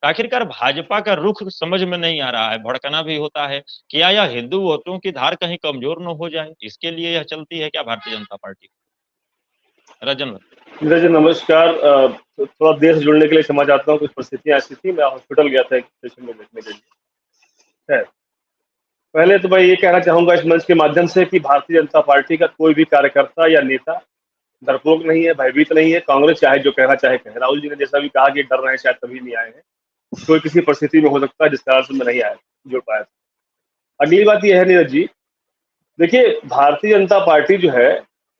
आखिरकार भाजपा का रुख समझ में नहीं आ रहा है, भड़कना भी होता है। क्या यह हिंदू वोटों की धार कहीं कमजोर न हो जाए, इसके लिए यह चलती है क्या भारतीय जनता पार्टी? रजन। नीरज जी नमस्कार। थोड़ा देर से जुड़ने के लिए क्षमा चाहता हूँ, कुछ परिस्थितियां ऐसी थी, मैं हॉस्पिटल गया था एक पेशेंट को देखने के लिए। खैर, पहले तो मैं ये कहना चाहूंगा इस मंच के माध्यम से कि भारतीय जनता पार्टी का कोई भी कार्यकर्ता या नेता डरपोक नहीं है, भयभीत नहीं है। कांग्रेस चाहे जो कहना चाहे कहे। राहुल जी ने जैसा भी कहा कि डर रहे हैं, शायद तभी नहीं आए हैं, कोई किसी परिस्थिति में हो सकता है जिस कारण से मैं नहीं आया, जुड़ पाया था। अगली बात यह है नीरज जी, देखिए भारतीय जनता पार्टी जो है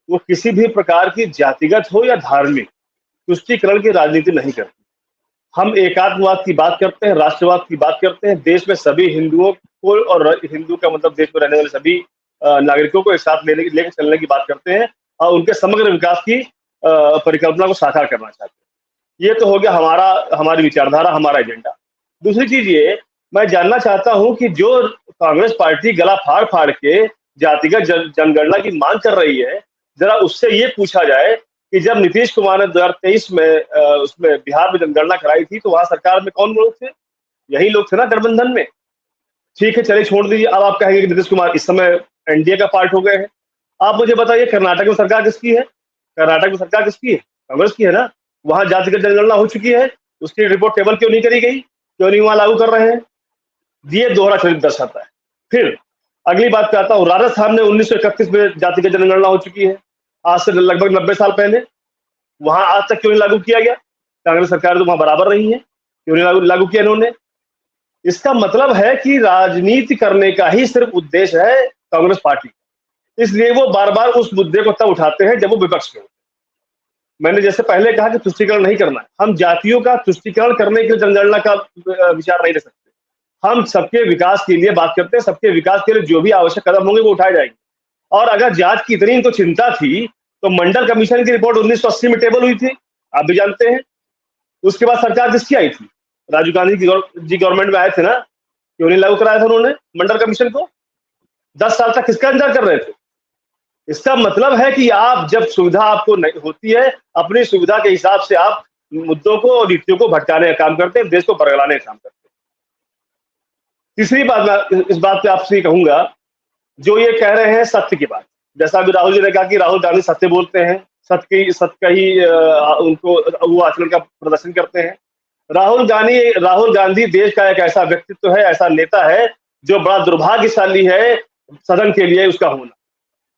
वो किसी भी प्रकार की जातिगत हो या धार्मिक तुष्टीकरण की राजनीति नहीं करती। हम एकात्मवाद की बात करते हैं, राष्ट्रवाद की बात करते हैं, देश में सभी हिंदुओं को, और हिंदू का मतलब देश में रहने वाले सभी नागरिकों को एक साथ लेकर चलने की बात करते हैं और उनके समग्र विकास की परिकल्पना को साकार करना चाहते हैं। ये तो हो गया हमारी विचारधारा, हमारा एजेंडा। दूसरी चीज ये मैं जानना चाहता हूं कि जो कांग्रेस पार्टी गला फाड़ फाड़ के जातिगत जनगणना की मांग कर रही है, जरा उससे ये पूछा जाए कि जब नीतीश कुमार ने 2023 में उसमें बिहार में जनगणना कराई थी तो वहां सरकार में कौन लोग थे? यही लोग थे ना गठबंधन में। ठीक है, चलिए छोड़ दीजिए। अब आप कहेंगे कि नीतीश कुमार इस समय एनडीए का पार्ट हो गए हैं। आप मुझे बताइए कर्नाटक में सरकार किसकी है? कर्नाटक में सरकार किसकी है? कांग्रेस की है ना। वहां जातिगत जनगणना हो चुकी है, उसकी रिपोर्ट टेबल क्यों नहीं करी गई? क्यों नहीं वहां लागू कर रहे हैं? ये दोहरा चरित्र दर्शाता है। फिर अगली बात पे आता हूँ, राजस्थान में 1931 में जातिगत जनगणना हो चुकी है, आज से लगभग 90 साल पहले। वहां आज तक क्यों नहीं लागू किया गया? कांग्रेस सरकार तो वहां बराबर रही है, क्यों नहीं लागू किया इन्होंने? इसका मतलब है कि राजनीति करने का ही सिर्फ उद्देश्य है कांग्रेस पार्टी, इसलिए वो बार बार उस मुद्दे को तब उठाते हैं जब वो विपक्ष में होते हैं। मैंने जैसे पहले कहा कि तुष्टीकरण नहीं करना है, हम जातियों का तुष्टीकरण करने के जनगणना का विचार नहीं रख सकते। हम सबके विकास के लिए बात करते हैं, सबके विकास के लिए जो भी आवश्यक कदम होंगे वो उठाए जाएंगे। और अगर जात की इतनी इनको चिंता थी तो मंडल कमीशन की रिपोर्ट 1980 में टेबल हुई थी, आप भी जानते हैं। उसके बाद सरकार किसकी आई थी? राजीव गांधी जी गवर्नमेंट में आए थे ना, क्यों नहीं लागू कराया था उन्होंने मंडल कमीशन को? 10 साल तक किसका इंतजार कर रहे थे? इसका मतलब है कि आप जब सुविधा आपको नहीं होती है, अपनी सुविधा के हिसाब से आप मुद्दों को और नीतियों को भटकाने का काम करते हैं, देश को बरगलाने का काम करते हैं। तीसरी बात मैं इस बात पे आपसे कहूंगा, जो ये कह रहे हैं सत्य की बात, जैसा अभी राहुल जी ने कहा कि राहुल गांधी सत्य बोलते हैं, सत्य का ही उनको वो आचरण का प्रदर्शन करते हैं। राहुल गांधी देश का एक ऐसा व्यक्तित्व है, ऐसा नेता है जो बड़ा दुर्भाग्यशाली है सदन के लिए उसका होना।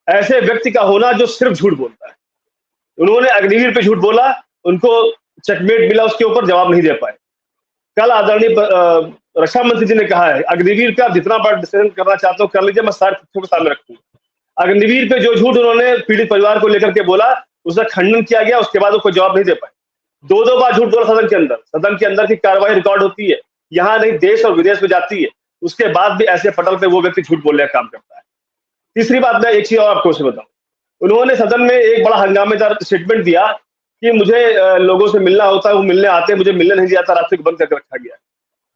ऐसे व्यक्ति का होना जो सिर्फ झूठ बोलता है। उन्होंने अग्निवीर पे झूठ बोला, उनको चेकमेट मिला, उसके ऊपर जवाब नहीं दे पाए। कल आदरणीय रक्षा मंत्री जी ने कहा है अग्निवीर पे आप जितना बड़ा डिसीजन करना चाहते हो कर लीजिए, मैं सारे तथ्यों को सामने रखूंगा। अग्निवीर पे जो झूठ उन्होंने पीड़ित परिवार को लेकर के बोला, उसका खंडन किया गया, उसके बाद वो कोई जवाब नहीं दे पाए। 2 बार झूठ बोला सदन के अंदर की कार्रवाई रिकॉर्ड होती है, यहाँ नहीं देश और विदेश में जाती है, उसके बाद भी ऐसे पटल पे वो व्यक्ति झूठ बोलने का काम करता है। तीसरी बात मैं एक चीज और आपको बताऊं, उन्होंने सदन में एक बड़ा हंगामेदार स्टेटमेंट दिया कि मुझे लोगों से मिलना होता है, वो मिलने आते हैं, मुझे मिलने नहीं जाता, रास्ते को बंद करके रखा गया।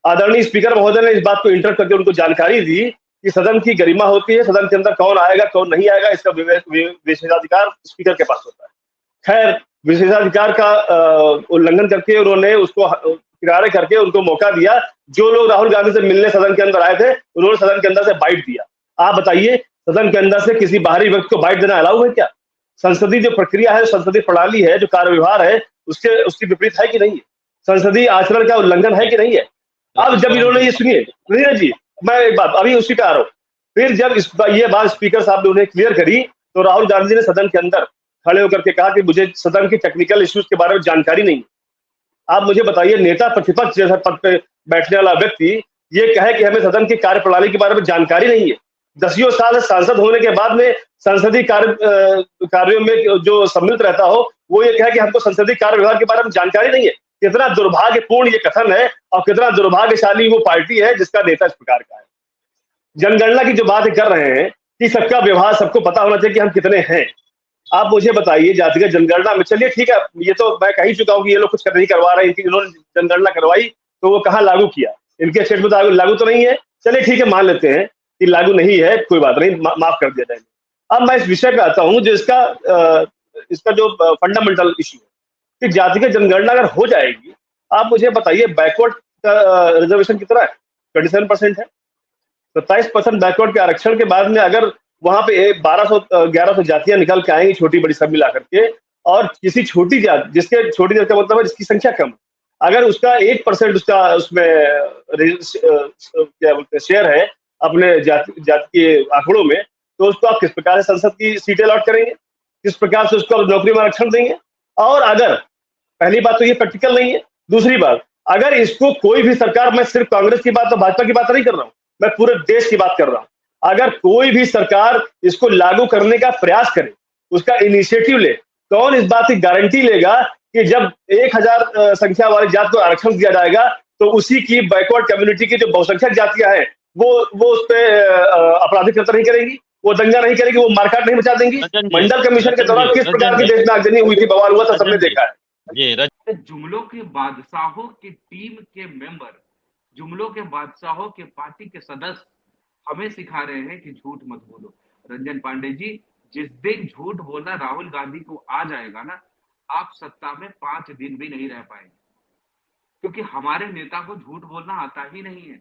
आदरणीय स्पीकर महोदय ने इस बात को इंटर करके उनको जानकारी दी कि सदन की गरिमा होती है, सदन के अंदर कौन आएगा कौन नहीं आएगा इसका विशेषाधिकार स्पीकर के पास होता है। खैर, विशेषाधिकार का उल्लंघन करके उन्होंने उसको किनारे करके उनको मौका दिया। जो लोग राहुल गांधी से मिलने सदन के अंदर आए थे, उन्होंने सदन के अंदर से बाइट दिया। आप बताइए, सदन के अंदर से किसी बाहरी व्यक्ति को बाइट देना अलाउ है क्या? संसदीय जो प्रक्रिया है, संसदीय प्रणाली है, जो कार्य व्यवहार है, उसकी विपरीत है कि नहीं है? संसदीय आचरण का उल्लंघन है कि नहीं है? अब जब इन्होंने ये सुनिए नीरज जी, मैं एक बात अभी उसी का आ रहा हूँ। फिर जब ये बात स्पीकर साहब ने उन्हें क्लियर करी तो राहुल गांधी ने सदन के अंदर खड़े होकर के कहा कि मुझे सदन के टेक्निकल इश्यूज के बारे में जानकारी नहीं। आप मुझे बताइए, नेता प्रतिपक्ष जैसा पद पे बैठने वाला व्यक्ति ये कहे कि हमें सदन की कार्यप्रणाली के बारे में जानकारी नहीं है। 10 साल सांसद होने के बाद में संसदीय कार्यों में जो सम्मिलित रहता हो, वो ये कहे कि हमको संसदीय कार्य विभाग के बारे में जानकारी नहीं है। कितना दुर्भाग्यपूर्ण ये कथन है और कितना दुर्भाग्यशाली वो पार्टी है जिसका नेता इस प्रकार का है। जनगणना की जो बात कर रहे हैं कि सबका व्यवहार सबको पता होना चाहिए कि हम कितने हैं, आप मुझे बताइए जातिगत जनगणना में, चलिए ठीक है, ये तो मैं कह ही चुका हूँ कि ये लोग कुछ नहीं करवा रहे हैं, इन्होंने जनगणना करवाई तो वो कहाँ लागू किया? इनके स्टेट में तो लागू तो नहीं है। चलिए ठीक है, मान लेते हैं कि लागू नहीं है, कोई बात नहीं, माफ कर दिया जाएगा। अब मैं इस विषय पे आता हूँ जो इसका जो फंडामेंटल इश्यू है कि जातिगत जनगणना अगर हो जाएगी, आप मुझे बताइए बैकवर्ड रिजर्वेशन कितना है? 27% है। 27% बैकवर्ड के आरक्षण के बाद में अगर वहां पे 1100 जातियां निकल के आएंगी, छोटी बड़ी सब मिला करके, और किसी छोटी जाति, जिसके छोटी जाति का मतलब है जिसकी संख्या कम, अगर उसका 1% उसका उसमें क्या बोलते हैं शेयर है अपने जाति के आंकड़ों में, तो उसको आप किस प्रकार से संसद की सीटें अलॉट करेंगे, किस प्रकार से उसको नौकरी में आरक्षण देंगे? और अगर पहली बात तो ये प्रैक्टिकल नहीं है, दूसरी बात अगर इसको कोई भी सरकार, मैं सिर्फ कांग्रेस की बात और भाजपा की बात नहीं कर रहा हूं, मैं पूरे देश की बात कर रहा हूं, अगर कोई भी सरकार इसको लागू करने का प्रयास करे, उसका इनिशिएटिव ले, कौन इस बात की गारंटी लेगा कि जब 1000 संख्या वाली जात को आरक्षण दिया जाएगा तो उसी की बैकवर्ड कम्युनिटी की जो बहुसंख्यक जातियां हैं वो उस पर आपराधिक कृत्य नहीं करेंगी, वो दंगा नहीं करेगी, वो मारकाट नहीं मचा देंगी? मंडल कमीशन के दौरान किस प्रकार की देश में आगजनी हुई थी, बवाल हुआ था, सबने देखा है। जुमलों के बादशाहों की टीम के मेंबर, जुमलों के बादशाहों के पार्टी के सदस्य हमें सिखा रहे हैं कि झूठ मत बोलो। रंजन पांडे जी, जिस दिन झूठ बोलना राहुल गांधी को आ जाएगा ना, आप सत्ता में 5 दिन भी नहीं रह पाएंगे, क्योंकि हमारे नेता को झूठ बोलना आता ही नहीं है।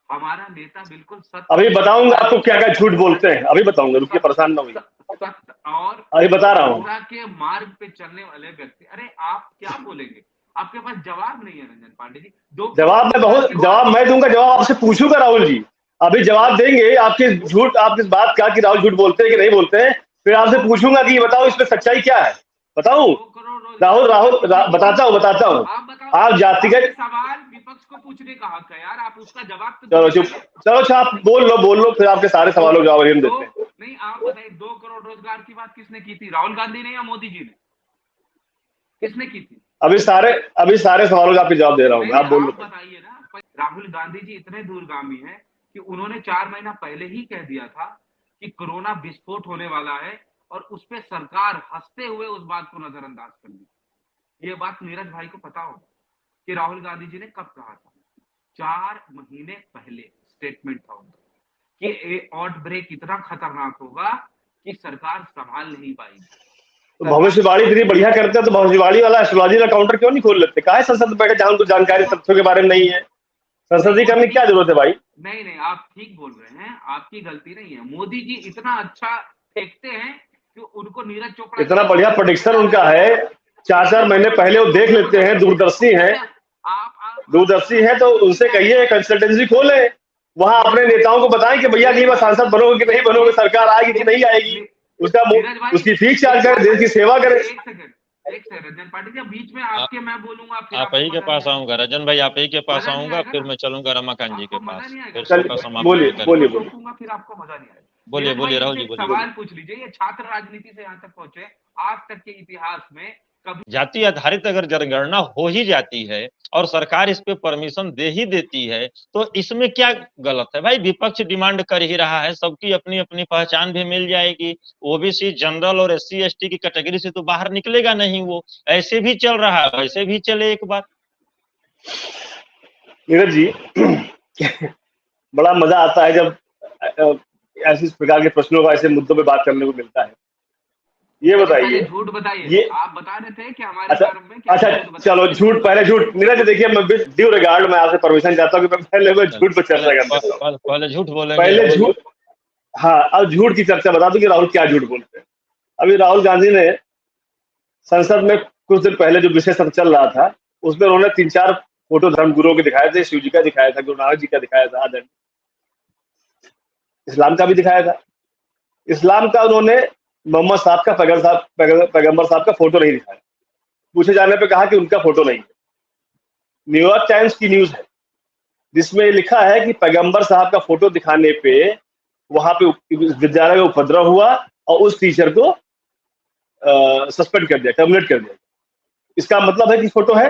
हमारा नेता बिल्कुल सत्य, अभी बताऊंगा आपको क्या क्या झूठ बोलते हैं, अभी बताऊंगा, रुकिए, परेशान ना होइए, सत्य और अभी बता रहा हूँ। के मार्ग पे चलने वाले व्यक्ति। अरे आप क्या बोलेंगे? आपके पास जवाब नहीं है रंजन पांडे जी। जवाब मैं दूंगा, जवाब आपसे पूछूंगा राहुल जी, अभी जवाब देंगे आपके झूठ, आप इस बात का कि राहुल झूठ बोलते हैं कि नहीं बोलते हैं, फिर आपसे पूछूंगा कि बताओ इसमें सच्चाई क्या है, बताऊं? राहुल बताता हूँ। आप जातिगत सवाल विपक्ष को पूछने का हक है यार, आप उसका जवाब तो चलो चुप, चलो आप बोल लो, फिर आपके सारे सवालों का जवाब हम देते हैं। नहीं, आप बताइए, 2 करोड़ रोजगार की बात किसने की थी? राहुल गांधी ने या मोदी जी ने? किसने की थी? अभी सारे सवालों का आपके जवाब दे रहा हूँ, आप बोल लो। बताइए ना, राहुल गांधी जी इतने दूरगामी हैं कि उन्होंने 4 महीना पहले ही कह दिया था कि कोरोना विस्फोट होने वाला है, और उस पर सरकार हंसते हुए उस बात को नजरअंदाज कर दी। ये बात नीरज भाई को पता होगा कि राहुल गांधी जी ने कब कहा था। 4 महीने पहले स्टेटमेंट था उनका कि आउटब्रेक इतना खतरनाक होगा कि सरकार संभाल नहीं पाएगी। तो भविष्यवाणी इतनी बढ़िया करते हैं तो भविष्यवाणी वाला एस्ट्रोलॉजी का काउंटर क्यों नहीं खोल लेते? काहे संसद में बैठे जहां उनको जानकारी तथ्यों के बारे में नहीं है? संसदीय करने की क्या जरूरत है भाई? नहीं, आप ठीक बोल रहे हैं, आपकी गलती नहीं है। मोदी जी इतना अच्छा फेंकते हैं कि उनको नीरज चोपड़ा, इतना बढ़िया प्रेडिक्शन उनका है, 4 महीने पहले वो देख लेते हैं, दूरदर्शी है, तो उनसे कहिए कंसल्टेंसी खोले, वहां अपने नेताओं को बताएं कि भैया अगली बार सांसद बनोगे कि नहीं बनोगे, सरकार आएगी कि नहीं आएगी, उसकी फीस चार्ज करें, देश की सेवा करें। एक सेकंड रंजन पाटिल जी, बीच में आपके मैं बोलूंगा, आप ही के पास आऊंगा रंजन भाई, आप ही के पास आऊंगा, फिर मैं चलूंगा रमाकांत जी के पास, बोलिए, फिर आपको मजा नहीं आएगा। बोलिए राहुल जी, बोलिए। सवाल पूछ लीजिए, ये छात्र राजनीति से यहाँ तक पहुंचे, आज तक के इतिहास में कभी जाति आधारित अगर जनगणना हो ही जाती है और सरकार इस पे परमिशन दे ही देती है, तो इसमें क्या गलत है भाई? विपक्ष डिमांड कर ही रहा है, सबकी अपनी अपनी पहचान भी मिल जाएगी, ओबीसी, जनरल और SC ST की कैटेगरी से तो बाहर निकलेगा नहीं, वो ऐसे भी चल रहा है, वैसे भी चले एक बार। नीरज जी बड़ा मजा आता है जब ऐसे प्रकार के प्रश्नों का, ऐसे मुद्दों पे बात करने को मिलता है। ये बताइए, झूठ बताइए, आप बता रहे थे कि हमारे अच्छा चलो झूठ, पहले झूठ। नीरज देखिए, मैं ड्यू रिगार्ड मैं आपसे परमिशन चाहता हूँ कि मैं पहले झूठ पर चर्चा करता हूँ। पहले झूठ बोलेंगे, पहले झूठ, हाँ, अब झूठ की चर्चा बता दूं कि राहुल क्या झूठ बोलते हैं। अभी राहुल गांधी ने संसद में कुछ दिन पहले जो विषय सत्र चल रहा था, उसमें उन्होंने 3-4 फोटो धर्मगुरुओं के दिखाए थे, शिव जी का दिखाया था, गुरु नानक जी का दिखाया था, आदरण इस्लाम का भी दिखाया था। इस्लाम का उन्होंने मोहम्मद साहब का, पैगंबर साहब का फोटो नहीं दिखाया। पूछे जाने पे कहा कि उनका फोटो नहीं है। न्यूयॉर्क टाइम्स की न्यूज है जिसमें लिखा है कि पैगंबर साहब का फोटो दिखाने पे वहां पे विद्यालय में उपद्रव हुआ और उस टीचर को सस्पेंड कर दिया, टर्मिनेट कर दिया। इसका मतलब है कि फोटो है,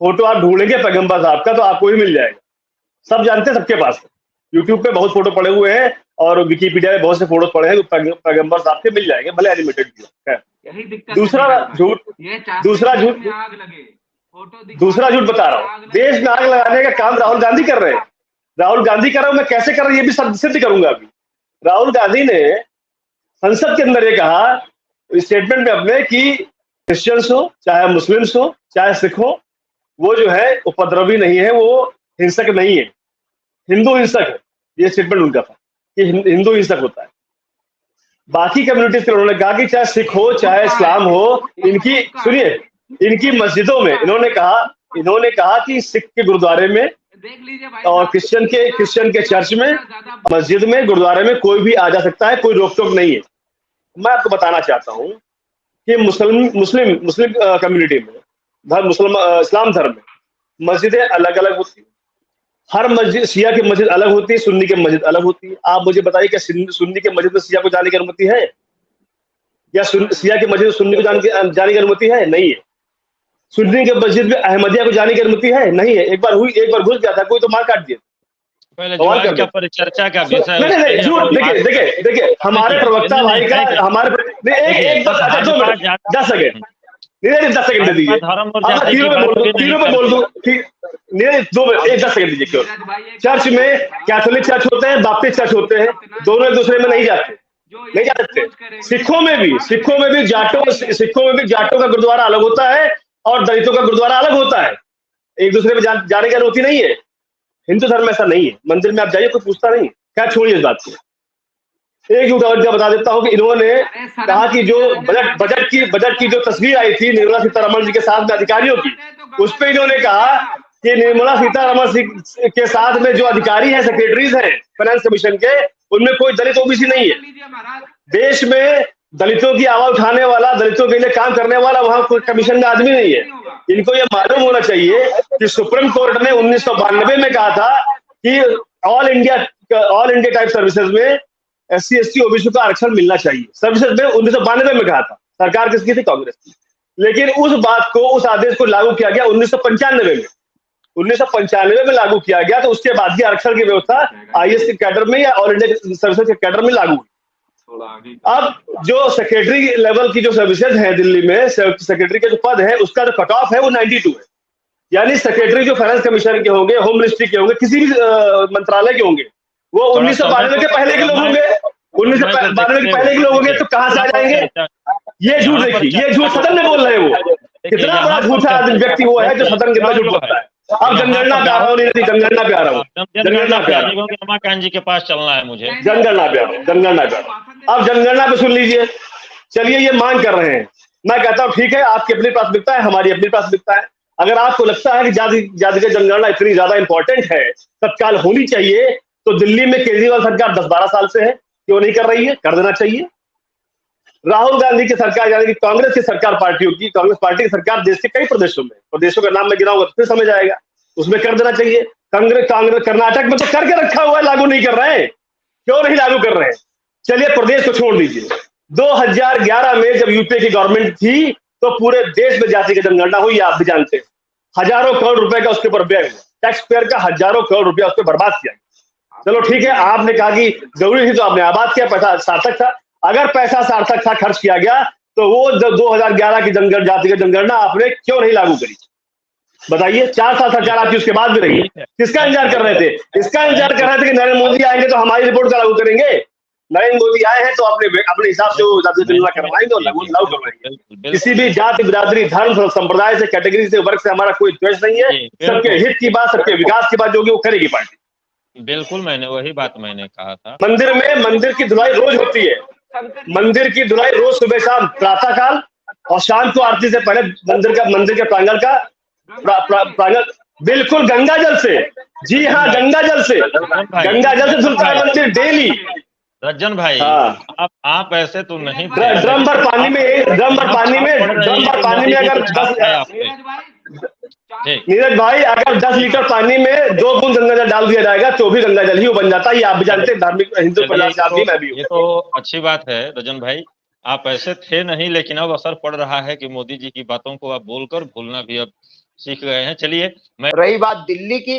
फोटो आप ढूंढेंगे पैगंबर साहब का तो आपको ही मिल जाएगा। सब जानते हैं, सबके पास है, यूट्यूब पे बहुत फोटो पड़े हुए हैं और विकिपीडिया में बहुत से फोटो पड़े हैं, पैगंबर साहब के मिल जाएंगे, भले एनिमेटेड भी है। दूसरा झूठ बता रहा हूँ, देश में आग लगाने का काम राहुल गांधी कर रहे हैं। राहुल गांधी कर रहे हैं, मैं कैसे कर रहा हूँ ये भी सिद्ध करूंगा अभी। राहुल गांधी ने संसद के अंदर ये कहा स्टेटमेंट में अपने कि क्रिश्चियंस हो, चाहे मुस्लिम्स हो, चाहे सिख हो, वो जो है उपद्रवी नहीं है, वो हिंसक नहीं है, हिंदू हिंसक है। ये स्टेटमेंट उनका था कि हिंदू हिंसक होता है। बाकी कम्युनिटीज के उन्होंने कहा कि चाहे सिख हो चाहे इस्लाम हो, इनकी सुनिए, इनकी मस्जिदों में इन्होंने कहा कि सिख के गुरुद्वारे में और क्रिश्चियन के चर्च में, मस्जिद में, गुरुद्वारे में कोई भी आ जा सकता है, कोई रोक टोक नहीं है। मैं आपको बताना चाहता हूँ कि मुस्लिम कम्युनिटी में, इस्लाम धर्म में मस्जिदें अलग अलग होती है। हर मस्जिद, शिया की मस्जिद अलग होती है, सुन्नी की मस्जिद अलग होती है। आप मुझे बताइए क्या सुन्नी की मस्जिद में शिया को जाने की अनुमति है, या शिया की मस्जिद में सुन्नी को जाने की अनुमति है? नहीं है। सुन्नी के मस्जिद में अहमदिया को जाने की अनुमति है? नहीं है। एक बार घुस गया था कोई तो मार काट दिया। पहले परिचर्चा का विषय नहीं, झूठ। देखिए हमारे प्रवक्ता भाई का, हमारे 10 सेकंड दे दीजिए, तीनों पे बोल दूं, 10 सेकंड दीजिए क्यों। चर्च में कैथोलिक चर्च होते हैं, बाप्टिस्ट चर्च होते हैं, दोनों एक दूसरे में नहीं जा सकते। सिखों में भी जाटों का गुरुद्वारा अलग होता है और दलितों का गुरुद्वारा अलग होता है, एक दूसरे में जाने की अनुमति नहीं है। हिंदू धर्म में ऐसा नहीं है, मंदिर में आप जाइए कोई पूछता नहीं। क्या छोड़िए इस बात को। एक उदाहरण बता देता हूं कि इन्होंने कहा कि जो बजट की जो तस्वीर आई थी निर्मला सीतारमण जी के साथ में अधिकारियों की, उस पर इन्होंने कहा कि निर्मला सीतारमण के साथ में जो अधिकारी हैं, सेक्रेटरीज हैं फाइनेंस कमीशन के, उनमें कोई दलित ओबीसी नहीं है। देश में दलितों की आवाज उठाने वाला, दलितों के लिए काम करने वाला वहां कोई कमीशन का आदमी नहीं है। इनको ये मालूम होना चाहिए कि सुप्रीम कोर्ट ने 1992 में कहा था कि ऑल इंडिया टाइप सर्विसेज में SC ST ओबीसी को आरक्षण मिलना चाहिए। सर्विसेज में 1992 में कहा था, सरकार किसकी थी? कांग्रेस की। लेकिन उस आदेश को लागू किया गया 1995 में। 1995 में लागू किया गया, तो उसके बाद ही आरक्षण की व्यवस्था IAS के कैडर में या ऑल इंडिया सर्विसेज के कैडर में लागू हुई। अब जो सेक्रेटरी लेवल की जो सर्विसेज है दिल्ली में, सेक्रेटरी के जो पद है, उसका जो कट ऑफ है वो 92 है। यानी सेक्रेटरी जो फाइनेंस कमिश्नर के होंगे, होम मिनिस्ट्री के होंगे, किसी भी मंत्रालय के होंगे, वो 1992 के पहले के लोग होंगे। 1992 के पहले के लोग होंगे, तो कहां से आ जाएंगे? ये झूठ देखिए, ये झूठ सदन में बोल रहे हैं। वो कितना बड़ा झूठा व्यक्ति वो है जो सदन के अंदर झूठ बोलता है। अब जनगणना पे आ रहा हूँ, जनगणना पे आ रहा हूँ, रमाकांत जी के पास चलना है मुझे। जनगणना पे अब जनगणना पे सुन लीजिए। चलिए, ये मांग कर रहे हैं, मैं कहता हूँ ठीक है, आपकी अपनी प्राथमिकता है, हमारी अपनी प्राथमिकता है। अगर आपको लगता है कि जाति जनगणना इतनी ज्यादा इंपॉर्टेंट है, तत्काल होनी चाहिए, तो दिल्ली में केजरीवाल सरकार 10-12 साल से है, क्यों नहीं कर रही है? कर देना चाहिए। राहुल गांधी की सरकार, यानी कि कांग्रेस की सरकार, कांग्रेस पार्टी की सरकार देश के कई प्रदेशों का नाम मैं गिनाऊंगा फिर समझ आएगा, उसमें कर देना चाहिए। कांग्रेस कर्नाटक में तो करके रखा हुआ है, लागू नहीं कर रहे हैं। क्यों नहीं लागू कर रहे हैं? चलिए प्रदेश को छोड़ दीजिए। 2011 में जब यूपीए की गवर्नमेंट थी, तो पूरे देश में जाति की जनगणना हुई, आप भी जानते हैं। हजारों करोड़ रुपए का उसके ऊपर व्यय हुआ, टैक्स पेयर का हजारों करोड़ रुपया उस पर बर्बाद किया। चलो ठीक है, आपने कहा कि जरूरी थी तो आपने आबाद किया, पैसा सार्थक था। अगर पैसा सार्थक था, खर्च किया गया, तो वो 2011 की जाति की जनगणना आपने क्यों नहीं लागू करी? बताइए। 4 साल सरकार आपकी उसके बाद भी रही। किसका इंतजार कर रहे थे? इसका इंतजार कर रहे थे कि नरेंद्र मोदी आएंगे तो हमारी रिपोर्ट का लागू करेंगे। नरेंद्र मोदी आए हैं तो अपने हिसाब से वो जाति जनगणना करवाएंगे और लागू करवाएंगे। किसी भी जाति, बिरादरी, धर्म, संप्रदाय से, कैटेगरी से, वर्ग से हमारा कोई द्वेष नहीं है। सबके हित की बात, सबके विकास की बात जो होगी वो करेगी पार्टी। बिल्कुल, वही बात मैंने कहा था। मंदिर की धुलाई रोज होती है। मंदिर की धुलाई रोज सुबह शाम, प्रातः काल और शाम को आरती से पहले मंदिर के प्रांगण का प्रांगण बिल्कुल गंगा जल से। जी हाँ, गंगा जल से धुलता है मंदिर डेली। रंजन भाई, आप ऐसे तो नहीं। ड्रम भर पानी में अगर 10 नीरज भाई, अगर 10 लीटर पानी में 2 बूंद गंगा जल डाल दिया जाएगा तो भी गंगा जल ही बन जाता है। ये आप भी जानते हैं, धार्मिक हिंदू परिवार से आप भी, मैं भी हूं। ये तो अच्छी बात है रंजन भाई, आप ऐसे थे नहीं, लेकिन अब असर पड़ रहा है कि मोदी जी की बातों को आप बोलकर भूलना भी अब सीख गए हैं। चलिए, रही बात दिल्ली की,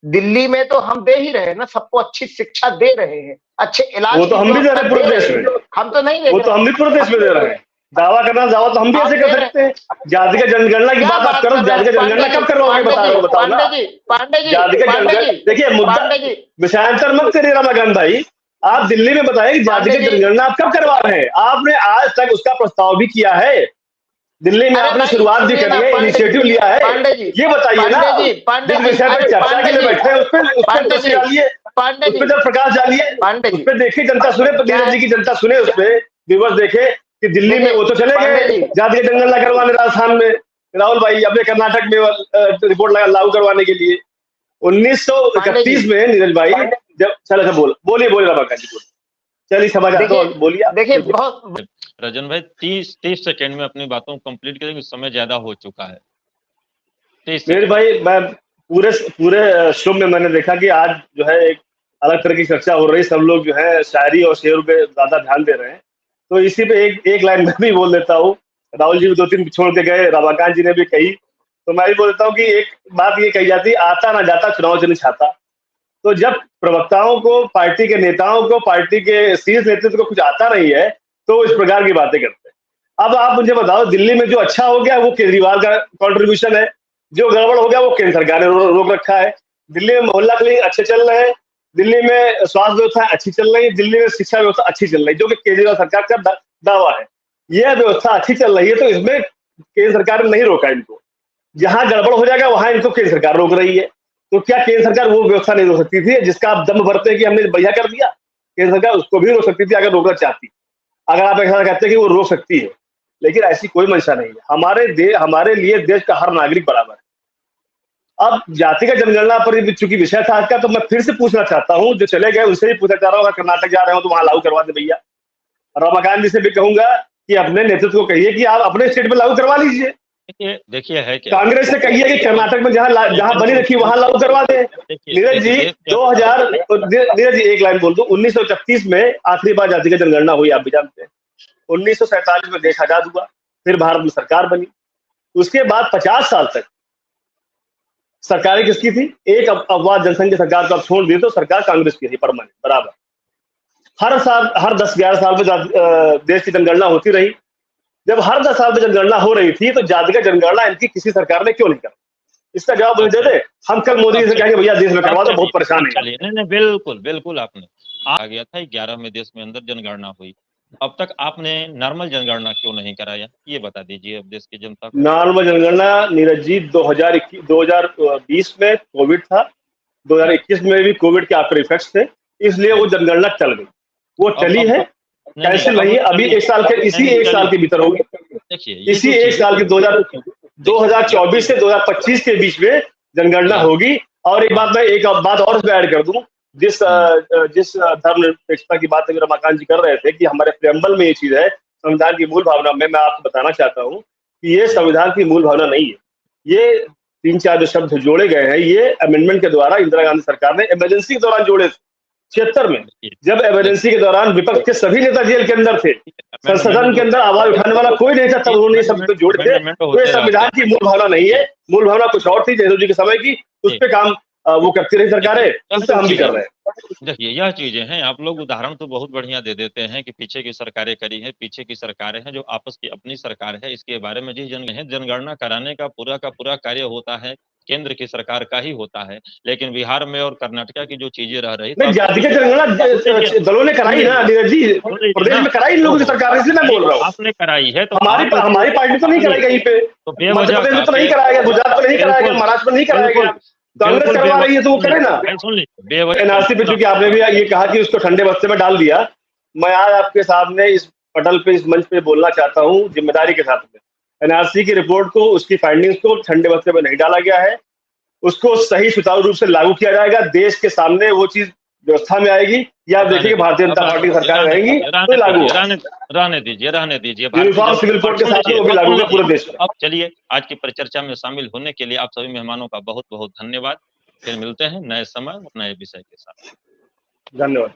दिल्ली में तो हम दे ही रहे हैं ना, सबको अच्छी शिक्षा दे रहे हैं, अच्छे इलाज। वो तो हम भी दे रहे हैं पूरे देश में। हम तो नहीं दे रहे, वो तो हम भी पूरे देश में दे रहे हैं। दावा तो हम भी ऐसे कर सकते हैं। जाति का जनगणना की बात आप करो, जाति का जनगणना कब करवाओगे? बताओ ना। जाति का जनगणना, देखिए मुद्दा विषयांतर मत करिए रमाकांत भाई। आप दिल्ली में बताइए कि जाति की जनगणना आप कब करवा रहे हैं? आपने आज तक उसका प्रस्ताव भी किया है। दिल्ली में आपने शुरुआत भी करी है, इनिशिएटिव लिया है, ये बताइए ना, जिस विषय पर चर्चा के लिए बैठे हैं उस पर डालिए, उस पर जब प्रकाश डालिए, उस पर देखिए, जनता सुने, नीरज जी की जनता सुने, उस पर व्यूअर्स देखे कि दिल्ली में वो तो चले गए जाति का दंगल करवाने राजस्थान में, राहुल भाई अपने कर्नाटक में रिपोर्ट लागू करवाने के लिए 1931 में नीरज भाई जब चलो बोलिए रमाकांत जी बोलिए, चलिए समाचार बोलिए। देखिए बहुत रजन भाई 30 सेकंड में अपनी बातों को कंप्लीट करेंगे, समय ज्यादा हो चुका है। मेरे भाई मैं पूरे शो में मैंने देखा कि आज जो है एक अलग तरह की चर्चा हो रही, सब लोग जो है शायरी और शेर पे ज्यादा ध्यान दे रहे हैं, तो इसी पे एक लाइन मैं भी बोल देता हूँ। राहुल जी भी 2-3 छोड़ के गए, रमाकांत जी ने भी कही, तो मैं भी बोल देता हूँ कि एक बात ये कही जाती, आता ना जाता चुनाव से नहीं छाता। तो जब प्रवक्ताओं को, पार्टी के नेताओं को, पार्टी के शीर्ष नेतृत्व को कुछ आता नहीं है तो इस प्रकार की बातें करते हैं। अब आप मुझे बताओ, दिल्ली में जो अच्छा हो गया वो केजरीवाल का कंट्रीब्यूशन है, जो गड़बड़ हो गया वो केंद्र सरकार ने रोक रखा है। दिल्ली में मोहल्ला क्लिनिक अच्छे चल रहे हैं, दिल्ली में स्वास्थ्य व्यवस्था अच्छी चल रही है, दिल्ली में शिक्षा व्यवस्था अच्छी चल रही है, जो कि केजरीवाल सरकार का दावा है। यह व्यवस्था अच्छी चल रही है तो इसमें केंद्र सरकार ने नहीं रोका इनको। जहां गड़बड़ हो जाएगा वहां इनको केंद्र सरकार रोक रही है। तो क्या केंद्र सरकार वो व्यवस्था नहीं रोक सकती थी जिसका आप दम भरते हैं कि हमने बढ़िया कर दिया? केंद्र सरकार उसको भी रोक सकती थी अगर रोकना चाहती, अगर आप ऐसा कहते हैं कि वो रोक सकती है, लेकिन ऐसी कोई मंशा नहीं है। हमारे लिए देश का हर नागरिक बराबर है। अब जाति का जनगणना पर चूंकि विषय था आज का, तो मैं फिर से पूछना चाहता हूँ, जो चले गए उनसे भी पूछना चाह रहा हूँ, अगर कर्नाटक जा रहे हो तो वहां लागू करवा दे भैया। रमाकांत जी से भी कहूंगा कि अपने नेतृत्व को कहिए कि आप अपने स्टेट में लागू करवा लीजिए। देखिए है क्या, कांग्रेस से कहिए कि कर्नाटक में जहां बनी रखी वहां लागू करवा दे। नीरज जी 2000 नीरज जी एक लाइन बोल दूं, 1931 में आखिरी बार जाति की जनगणना हुई, आप भी जानते हैं। 1947 में देश आजाद हुआ, फिर भारत में सरकार बनी। उसके बाद 50 साल तक सरकारें किसकी थी? एक अपवाद जनसंघ की सरकार को आप छोड़ दिए तो सरकार कांग्रेस की थी परमानेंट बराबर। हर साल, हर 10-11 साल में देश की जनगणना होती रही। जब हर 10 साल में जनगणना हो रही थी तो जाति का जनगणना इनकी किसी सरकार ने क्यों नहीं करा? इसका जवाब मुझे दे दे। हम कल मोदी जी से कहेंगे भैया देश में करवा दो, बहुत परेशान है। नहीं, बिल्कुल आपने आ गया था 11 में देश में अंदर जनगणना हुई, अब तक आपने नॉर्मल जनगणना क्यों नहीं कराया, ये बता दीजिए अब देश की जनता को। नॉर्मल जनगणना नीरज जी 2020 में कोविड था, 2021 में भी कोविड के आफ्टर इफेक्ट्स थे, इसलिए वो जनगणना चल गई, वो चली है, कैंसिल नहीं है। अभी एक साल के, इसी एक साल के भीतर होगी, इसी एक साल के 2024 से 2025 के बीच में जनगणना होगी। और एक बात और इसमें ऐड कर दूं, जिस धर्मनिरपेक्षता की बात रमाकांत जी कर रहे थे कि हमारे प्रेम्बल में ये चीज है, संविधान की मूल भावना में, मैं आपको बताना चाहता हूँ कि ये संविधान की मूल भावना नहीं है। ये 3-4 जो शब्द जोड़े गए हैं, ये अमेंडमेंट के द्वारा इंदिरा गांधी सरकार ने इमरजेंसी के दौरान जोड़े थे 76 में, जब इमरजेंसी के दौरान विपक्ष के सभी नेता जेल के अंदर थे, संसद के अंदर आवाज उठाने वाला कोई नहीं था, तब उन्होंने शब्द जोड़े थे। तो ये संविधान की मूल भावना नहीं है, मूल भावना कुछ और थी नेहरू जी के समय की, उस पर काम वो करती रही सरकारें, उस पर हम भी कर रहे हैं। देखिए यह चीजें हैं, आप लोग उदाहरण तो बहुत बढ़िया दे देते हैं कि पीछे की सरकारें करी है, पीछे की सरकारें हैं जो आपस की अपनी सरकार है, इसके बारे में जी जनगणना कराने का पूरा कार्य होता है केंद्र की सरकार का ही होता है। लेकिन बिहार में और कर्नाटक की जो चीजें रह रही नहीं, जाति का जनगणना दलों ने कराई ना नीरज जी, प्रदेश में कराई इन लोगों की सरकार, इसलिए मैं बोल रहा हूँ। आपने कराई है तो हमारी पार्टी तो नहीं कराई कहीं पे, मध्य प्रदेश में तो नहीं कराया गया, गुजरात में नहीं कराया गया, महाराष्ट्र में नहीं कराया गया, कांग्रेस करवा रही है तो वो करे ना। एनआरसी पे चूंकि आपने भी ये कहा कि उसको ठंडे बस्ते में डाल दिया, मैं आज आपके सामने इस पटल पे, इस मंच पे बोलना चाहता हूँ जिम्मेदारी के साथ में, एनआरसी की रिपोर्ट को, उसकी फाइंडिंग्स को ठंडे बस्ते में नहीं डाला गया है, उसको सही सुचारू रूप से लागू किया जाएगा। देश के सामने वो चीज व्यवस्था में आएगी, या आप देखिए भारतीय जनता पार्टी की सरकार रहेगी तो लागू रहने दीजिए यूनिफॉर्म सिविल कोड के साथ वो भी लागू होगा पूरे देश में। अब चलिए, आज की परिचर्चा में शामिल होने के लिए आप सभी मेहमानों का बहुत बहुत धन्यवाद। फिर मिलते हैं नए समय नए विषय के साथ। धन्यवाद।